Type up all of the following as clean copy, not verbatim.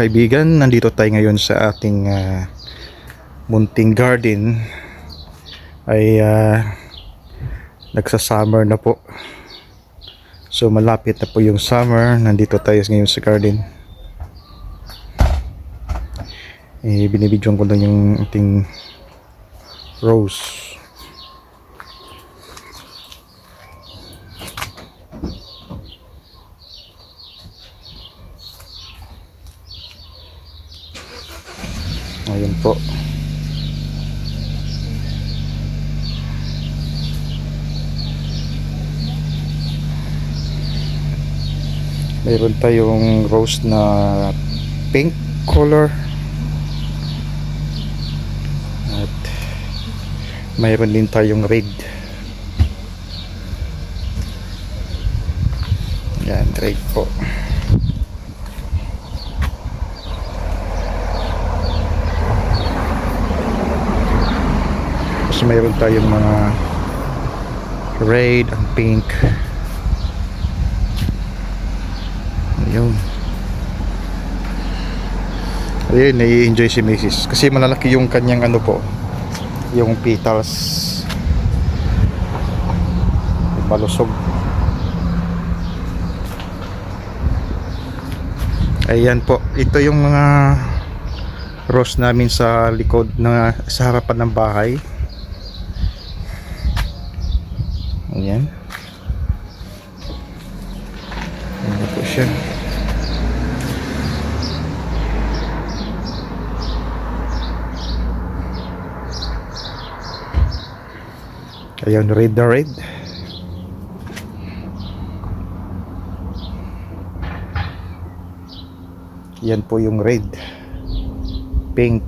kaibigan, nandito tayo ngayon sa ating munting garden. Ay nagsa-summer na po. So malapit na po yung summer. Nandito tayo ngayon sa garden. Binibidyoan ko lang yung ating rose. Ayun po. Mayroon tayong rose na pink color. At mayroon din tayong red. Yan, red po. Mayroon tayong mga red and pink. Ayun. Ayun, nai-enjoy si Mrs. Kasi malalaki yung kanyang ano po, yung petals. Malusog. Ayan po. Ito yung mga rose namin sa likod na sa harapan ng bahay. Ayan. Ayan po siya. Ayan, red na red. Yan po yung red. Pink.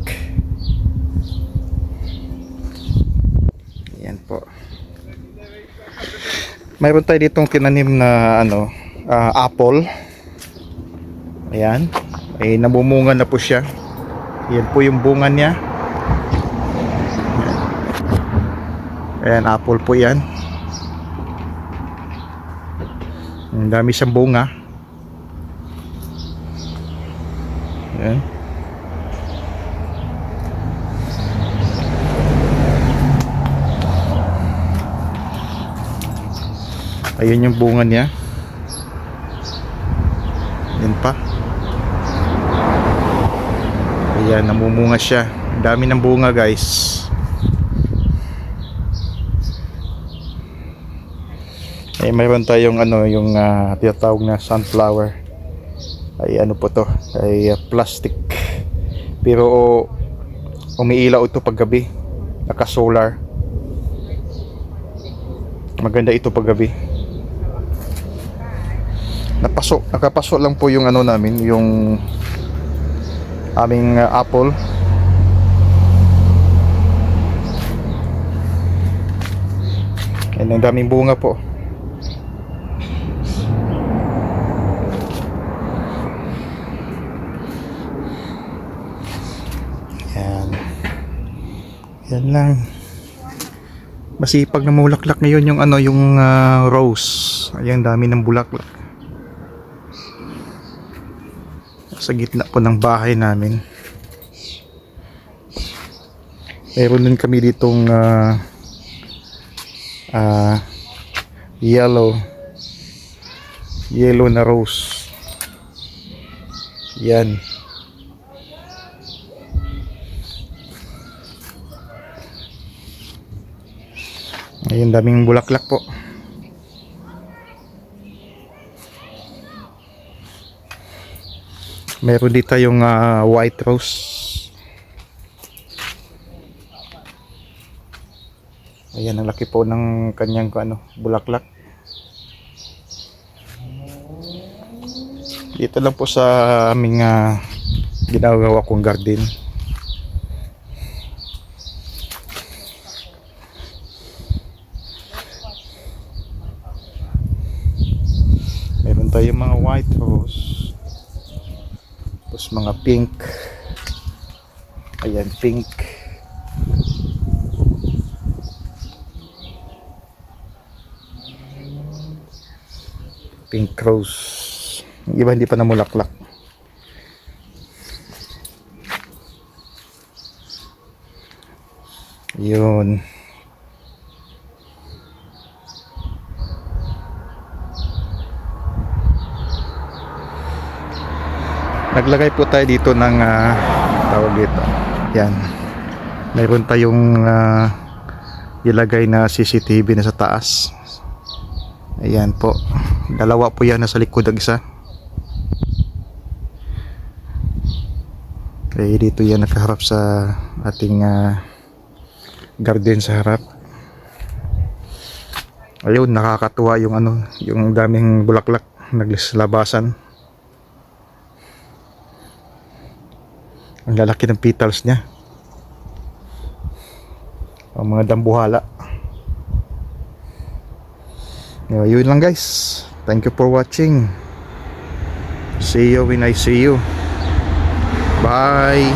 Ayan po. Mayroon tayo ditong tinanim na apple. Ayan. Ay namumunga na po siya. Yan po yung bunga niya. Ayan, apple po yan. Ang dami siyang bunga. Ayan. Ayun yung bunga niya. Yan pa. Ayan, namumunga siya. Ang dami ng bunga, guys. Mayroon tayong yung tinatawag na sunflower. Ay ano po to? Ay plastic. Pero umiilaw ito paggabi. Naka-solar. Maganda ito paggabi. Nakapaso lang po yung namin, yung aming apple. Ayan, ang daming bunga po. Ayan. Yan lang. Masipag na mulaklak ngayon yung yung rose. Ayan, dami ng bulaklak. Sa gitna po ng bahay namin. Meron din kami ditong yellow na rose. Yan. Ayun, daming bulaklak po. Meron dito yung white rose. Ayan, ang laki po ng kanyang bulaklak. Dito lang po sa aming ginagawa kong garden. Meron tayong mga white rose. Tapos mga pink. Ayan, pink. Pink rose. Yung iba hindi pa namulaklak. Yun. Naglagay po tayo dito ng tawag dito. Yan. Mayroon tayong ilagay na CCTV na sa taas. Ayan po. Dalawa po yan nasa likod ang isa. Okay, dito yan nakaharap sa ating garden sa harap. Ayun, nakakatuwa yung yung daming bulaklak naglabasan. Ang lalaki ng petals niya. Ang mga dambuhala. Yun lang guys. Thank you for watching. See you when I see you. Bye.